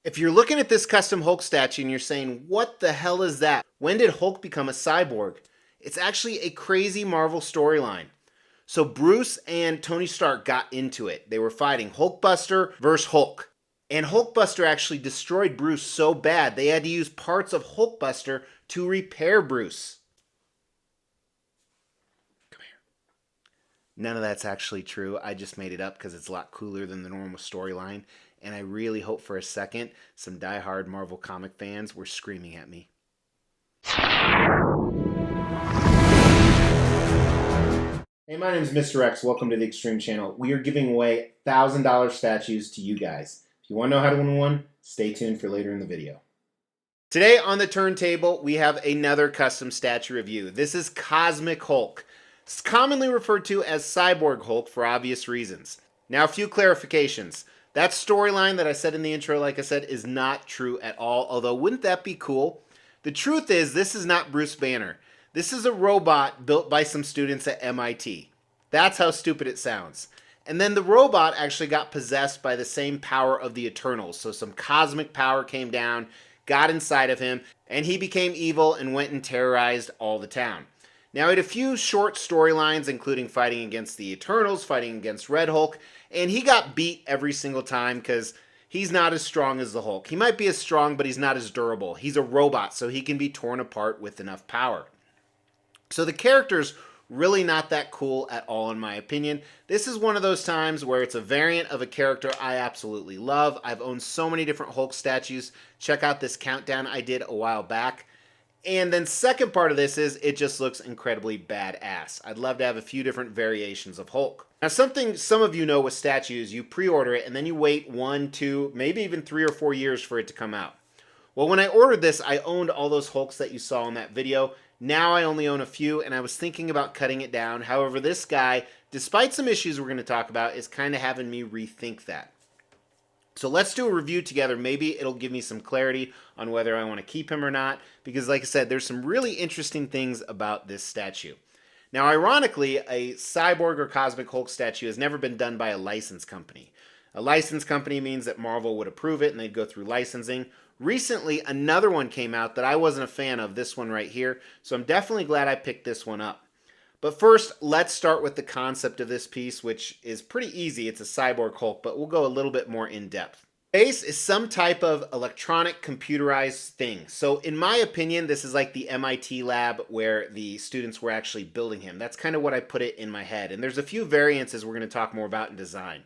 If you're looking at this custom Hulk statue and you're saying, what the hell is that? When did Hulk become a cyborg? It's actually a crazy Marvel storyline. So Bruce and Tony Stark got into it. They were fighting Hulkbuster versus Hulk. And Hulkbuster actually destroyed Bruce so bad they had to use parts of Hulkbuster to repair Bruce. Come here. None of that's actually true. I just made it up because it's a lot cooler than the normal storyline. And I really hope for a second some diehard Marvel comic fans were screaming at me. Hey, my name is Mr. X. Welcome to the Extreme Channel. We are giving away $1,000 statues to you guys. If you want to know how to win one, stay tuned for later in the video. Today on the turntable, we have another custom statue review. This is Cosmic Hulk. It's commonly referred to as Cyborg Hulk for obvious reasons. Now, a few clarifications. That storyline that I said in the intro, like I said, is not true at all, although wouldn't that be cool? The truth is, this is not Bruce Banner. This is a robot built by some students at MIT. That's how stupid it sounds. And then the robot actually got possessed by the same power of the Eternals. So some cosmic power came down, got inside of him, and he became evil and went and terrorized all the town. Now, he had a few short storylines, including fighting against the Eternals, fighting against Red Hulk, and he got beat every single time because he's not as strong as the Hulk. He might be as strong, but he's not as durable. He's a robot, so he can be torn apart with enough power. So the character's really not that cool at all, in my opinion. This is one of those times where it's a variant of a character I absolutely love. I've owned so many different Hulk statues. Check out this countdown I did a while back. And then second part of this is it just looks incredibly badass. I'd love to have a few different variations of Hulk. Now, something some of you know with statues, you pre-order it and then you wait 1, 2, maybe even 3 or 4 years for it to come out. Well, when I ordered this, I owned all those Hulks that you saw in that video. Now I only own a few, and I was thinking about cutting it down. However, this guy, despite some issues we're going to talk about, is kind of having me rethink that. So let's do a review together. Maybe it'll give me some clarity on whether I want to keep him or not, because like I said, there's some really interesting things about this statue. Now, ironically, a Cyborg or Cosmic Hulk statue has never been done by a license company. A license company means that Marvel would approve it and they'd go through licensing. Recently, another one came out that I wasn't a fan of, this one right here, so I'm definitely glad I picked this one up. But first, let's start with the concept of this piece, which is pretty easy. It's a Cyborg Hulk, but we'll go a little bit more in depth. Base is some type of electronic computerized thing. So in my opinion, this is like the MIT lab where the students were actually building him. That's kind of what I put it in my head. And there's a few variances we're going to talk more about in design.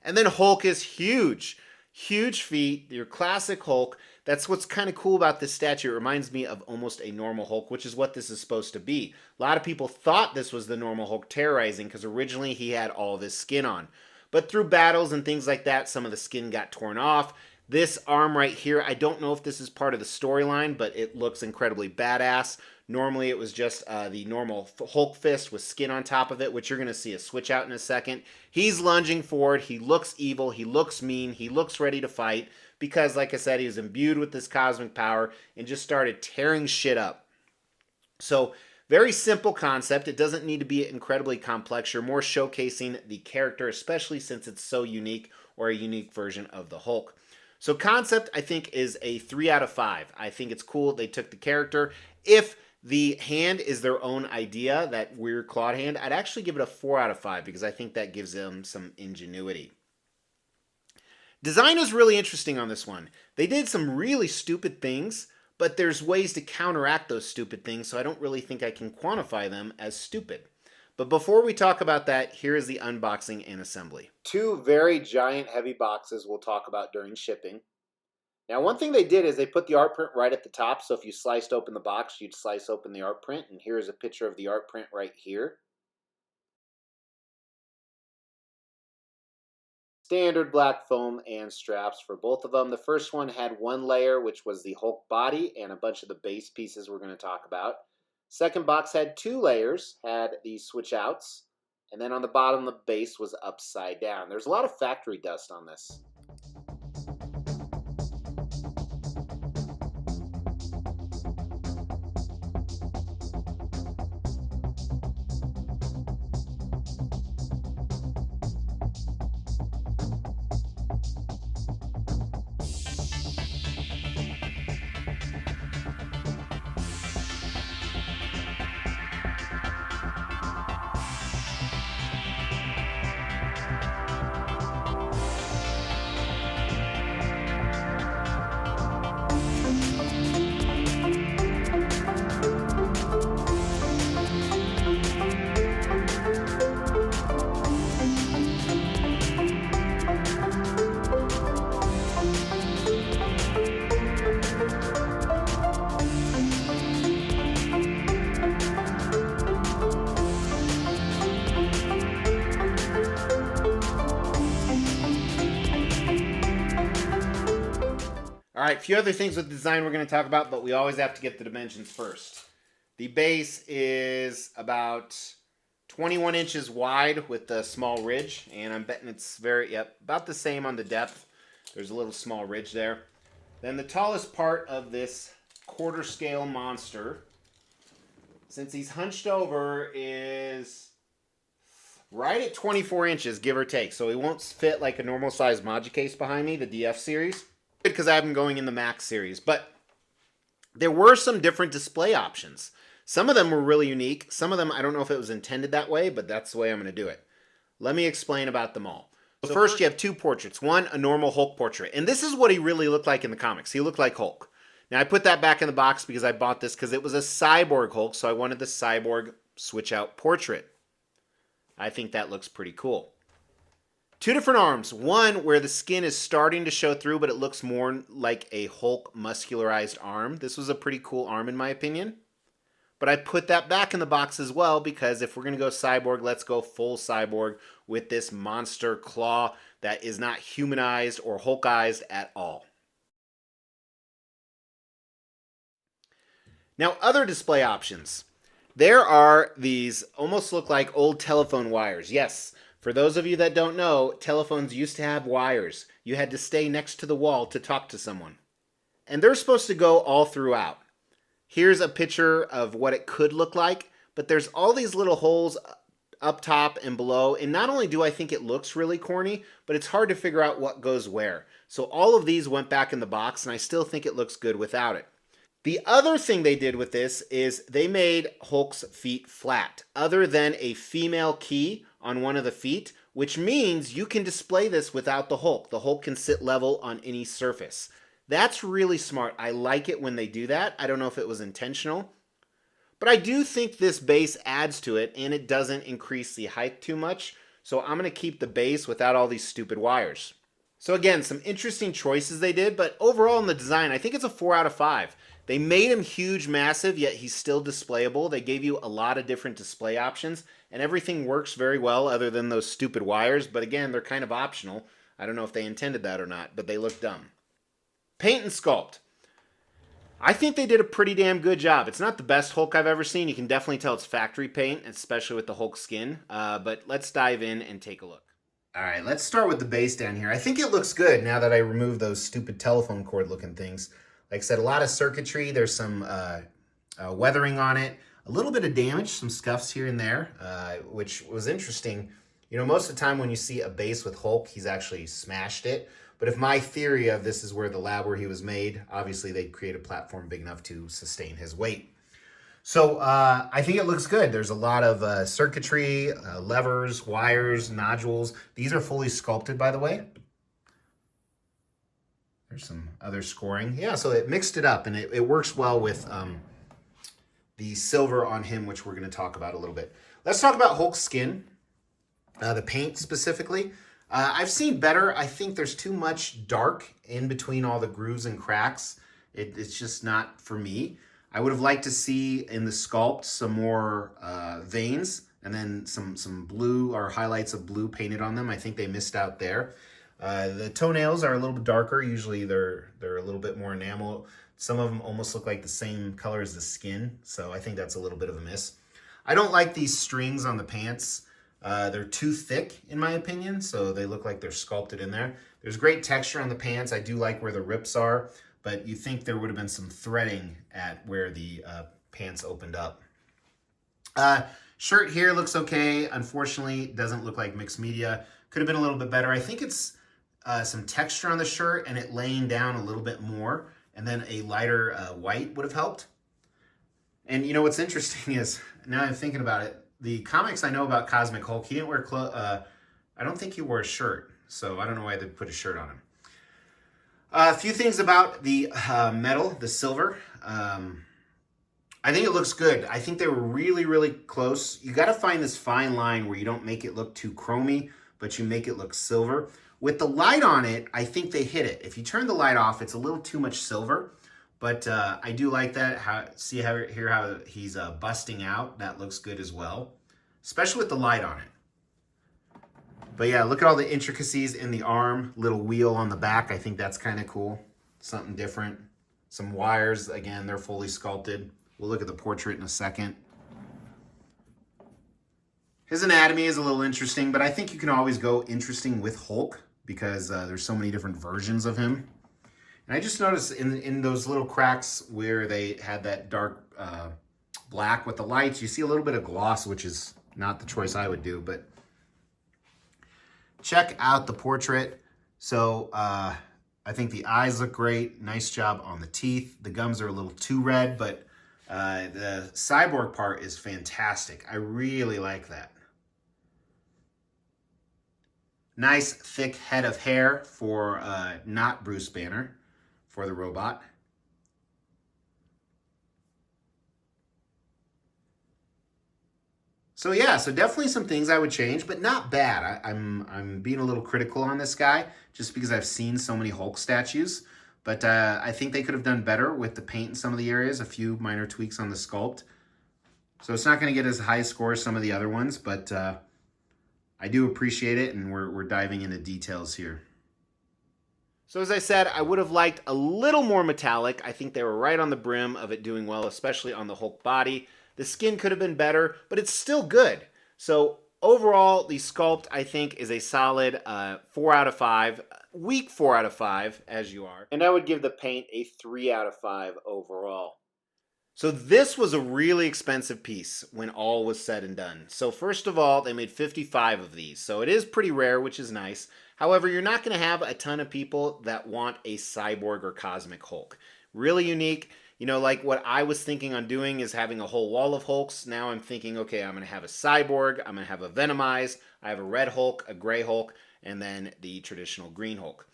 And then Hulk is huge. Huge feet, your classic Hulk. That's what's kind of cool about this statue. It reminds me of almost a normal Hulk, which is what this is supposed to be. A lot of people thought this was the normal Hulk terrorizing because originally he had all this skin on. But through battles and things like that, some of the skin got torn off. This arm right here, I don't know if this is part of the storyline, but it looks incredibly badass. Normally it was just the normal Hulk fist with skin on top of it, which you're going to see a switch out in a second. He's lunging forward. He looks evil. He looks mean. He looks ready to fight because, like I said, he was imbued with this cosmic power and just started tearing shit up. So, very simple concept. It doesn't need to be incredibly complex. You're more showcasing the character, especially since it's so unique or a unique version of the Hulk. So concept, I think, is a 3 out of 5. I think it's cool they took the character. If the hand is their own idea, that weird clawed hand, I'd actually give it a 4 out of 5 because I think that gives them some ingenuity. Design was really interesting on this one. They did some really stupid things, but there's ways to counteract those stupid things, so I don't really think I can quantify them as stupid. But before we talk about that, here is the unboxing and assembly. 2 very giant heavy boxes we'll talk about during shipping. Now, one thing they did is they put the art print right at the top, so if you sliced open the box, you'd slice open the art print, and here's a picture of the art print right here. Standard black foam and straps for both of them. The first one had 1 layer, which was the Hulk body and a bunch of the base pieces we're going to talk about. Second box had 2 layers, had these switch outs, and then on the bottom the base was upside down. There's a lot of factory dust on this. All right, a few other things with design we're going to talk about, but we always have to get the dimensions first. The base is about 21 inches wide with the small ridge, and I'm betting it's about the same on the depth. There's a little small ridge there. Then the tallest part of this quarter scale monster, since he's hunched over, is right at 24 inches, give or take. So he won't fit like a normal size Moji case behind me, the DF series, because I have him going in the Max series. But there were some different display options. Some of them were really unique. Some of them, I don't know if it was intended that way, but that's the way I'm going to do it. Let me explain about them all. So first, you have two portraits. One, a normal Hulk portrait. And this is what he really looked like in the comics. He looked like Hulk. Now, I put that back in the box because I bought this because it was a Cyborg Hulk, so I wanted the Cyborg switch-out portrait. I think that looks pretty cool. Two different arms. One where the skin is starting to show through, but it looks more like a Hulk muscularized arm. This was a pretty cool arm in my opinion. But I put that back in the box as well because if we're going to go Cyborg, let's go full Cyborg with this monster claw that is not humanized or Hulkized at all. Now, other display options. There are these almost look like old telephone wires. Yes, for those of you that don't know, telephones used to have wires. You had to stay next to the wall to talk to someone. And they're supposed to go all throughout. Here's a picture of what it could look like, but there's all these little holes up top and below, and not only do I think it looks really corny, but it's hard to figure out what goes where. So all of these went back in the box, and I still think it looks good without it. The other thing they did with this is they made Hulk's feet flat, other than a female key on one of the feet, which means you can display this without the Hulk. The Hulk can sit level on any surface. That's really smart. I like it when they do that. I don't know if it was intentional. But I do think this base adds to it, and it doesn't increase the height too much. So I'm going to keep the base without all these stupid wires. So again, some interesting choices they did, but overall in the design, I think it's a 4 out of 5. They made him huge, massive, yet he's still displayable. They gave you a lot of different display options, and everything works very well other than those stupid wires. But again, they're kind of optional. I don't know if they intended that or not, but they look dumb. Paint and sculpt. I think they did a pretty damn good job. It's not the best Hulk I've ever seen. You can definitely tell it's factory paint, especially with the Hulk skin. But let's dive in and take a look. All right, let's start with the base down here. I think it looks good now that I removed those stupid telephone cord looking things. Like I said, a lot of circuitry. There's some weathering on it. A little bit of damage, some scuffs here and there, which was interesting. You know, most of the time when you see a base with Hulk, he's actually smashed it. But if my theory of this is where the lab where he was made, obviously they'd create a platform big enough to sustain his weight. So I think it looks good. There's a lot of circuitry, levers, wires, nodules. These are fully sculpted, by the way. There's some other scoring. Yeah, so it mixed it up, and it works well with the silver on him, which we're going to talk about a little bit. Let's talk about Hulk's skin, the paint specifically. I've seen better. I think there's too much dark in between all the grooves and cracks. It's just not for me. I would have liked to see in the sculpt some more veins and then some blue or highlights of blue painted on them. I think they missed out there. The toenails are a little bit darker. Usually they're a little bit more enamel. Some of them almost look like the same color as the skin. So I think that's a little bit of a miss. I don't like these strings on the pants. They're too thick, in my opinion, so they look like they're sculpted in there. There's great texture on the pants. I do like where the rips are, but you think there would have been some threading at where the pants opened up. Shirt here looks okay. Unfortunately, it doesn't look like mixed media. Could have been a little bit better. I think it's some texture on the shirt and it laying down a little bit more, and then a lighter white would have helped. And you know what's interesting is, now I'm thinking about it, the comics I know about Cosmic Hulk, he didn't wear clothes. I don't think he wore a shirt, so I don't know why they put a shirt on him. A few things about the metal, the silver. I think it looks good. I think they were really, really close. You got to find this fine line where you don't make it look too chromy, but you make it look silver. With the light on it, I think they hit it. If you turn the light off, it's a little too much silver. But I do like that. See how he's busting out? That looks good as well, especially with the light on it. But yeah, look at all the intricacies in the arm, little wheel on the back. I think that's kind of cool. something different. Some wires, again, they're fully sculpted. We'll look at the portrait in a second. His anatomy is a little interesting, but I think you can always go interesting with Hulk because there's so many different versions of him. And I just noticed in those little cracks where they had that dark black with the lights, you see a little bit of gloss, which is not the choice I would do, but check out the portrait. So I think the eyes look great. Nice job on the teeth. The gums are a little too red, but the cyborg part is fantastic. I really like that. Nice thick head of hair for not Bruce Banner, for the robot. So yeah, so definitely some things I would change, but not bad. I'm being a little critical on this guy just because I've seen so many Hulk statues. But I think they could have done better with the paint in some of the areas, a few minor tweaks on the sculpt. So it's not going to get as high a score as some of the other ones, but I do appreciate it, and we're diving into details here. So as I said, I would have liked a little more metallic. I think they were right on the brim of it doing well, especially on the Hulk body. The skin could have been better, but it's still good. So overall, the sculpt, I think, is a solid 4 out of 5. Weak 4 out of 5, as you are. And I would give the paint a 3 out of 5 overall. So this was a really expensive piece when all was said and done. So first of all, they made 55 of these. So it is pretty rare, which is nice. However, you're not going to have a ton of people that want a Cyborg or Cosmic Hulk. Really unique. You know, like what I was thinking on doing is having a whole wall of Hulks. Now I'm thinking, okay, I'm going to have a Cyborg, I'm going to have a Venomized, I have a red Hulk, a gray Hulk, and then the traditional green Hulk.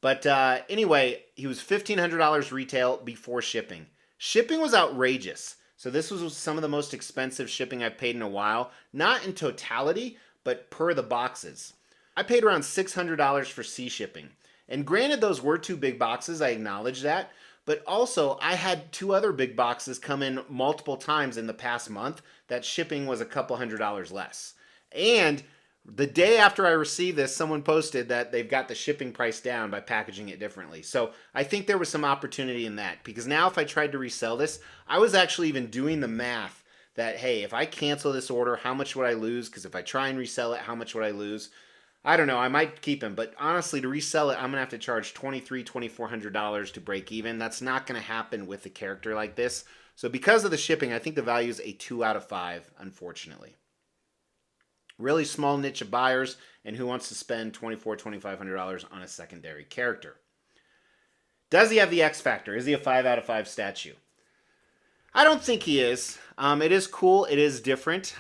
But anyway, he was $1,500 retail before shipping. Shipping was outrageous. So this was some of the most expensive shipping I've paid in a while. Not in totality, but per the boxes. I paid around $600 for sea shipping. And granted, those were 2 big boxes, I acknowledge that. But also, I had 2 other big boxes come in multiple times in the past month that shipping was a couple $100 less. And the day after I received this, someone posted that they've got the shipping price down by packaging it differently. So I think there was some opportunity in that. Because now if I tried to resell this, I was actually even doing the math that, hey, if I cancel this order, how much would I lose? Because if I try and resell it, how much would I lose? I don't know. I might keep him, but honestly, to resell it, I'm gonna have to charge $2,300, $2,400 to break even. That's not gonna happen with a character like this. So because of the shipping, I think the value is a 2 out of 5, unfortunately. Really small niche of buyers, and who wants to spend $2,400, $2,500 on a secondary character? Does he have the X factor? Is he a 5 out of 5 statue? I don't think he is. It is cool. It is different.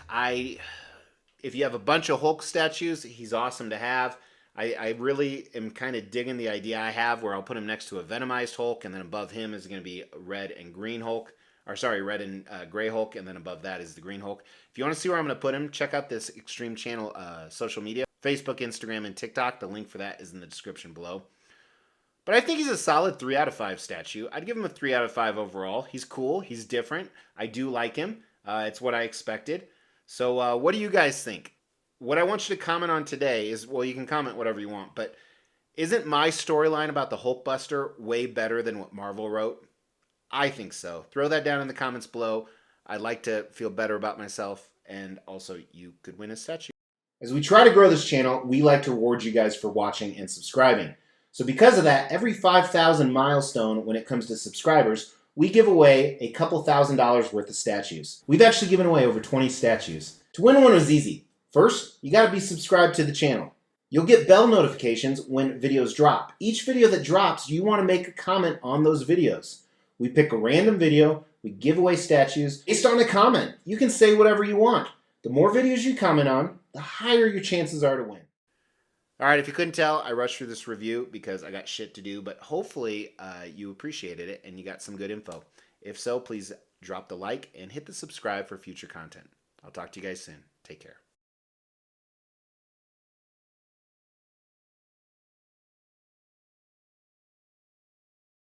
If you have a bunch of Hulk statues, he's awesome to have. I really am kind of digging the idea I have where I'll put him next to a Venomized Hulk, and then above him is going to be red and green Hulk. Or sorry, red and gray Hulk, and then above that is the green Hulk. If you want to see where I'm going to put him, check out this Extreme Channel social media. Facebook, Instagram, and TikTok. The link for that is in the description below. But I think he's a solid 3 out of 5 statue. I'd give him a 3 out of 5 overall. He's cool. He's different. I do like him. It's what I expected. So what do you guys think? What I want you to comment on today is, well, you can comment whatever you want, but isn't my storyline about the Hulkbuster way better than what Marvel wrote? I think so. Throw that down in the comments below. I'd like to feel better about myself, and also you could win a statue. As we try to grow this channel, we like to reward you guys for watching and subscribing. So because of that, every 5,000 milestone when it comes to subscribers, we give away a couple $1,000s worth of statues. We've actually given away over 20 statues. To win one was easy. First, you gotta be subscribed to the channel. You'll get bell notifications when videos drop. Each video that drops, you wanna make a comment on those videos. We pick a random video, we give away statues based on a comment. You can say whatever you want. The more videos you comment on, the higher your chances are to win. All right, if you couldn't tell, I rushed through this review because I got shit to do, but hopefully you appreciated it and you got some good info. If so, please drop the like and hit the subscribe for future content. I'll talk to you guys soon. Take care.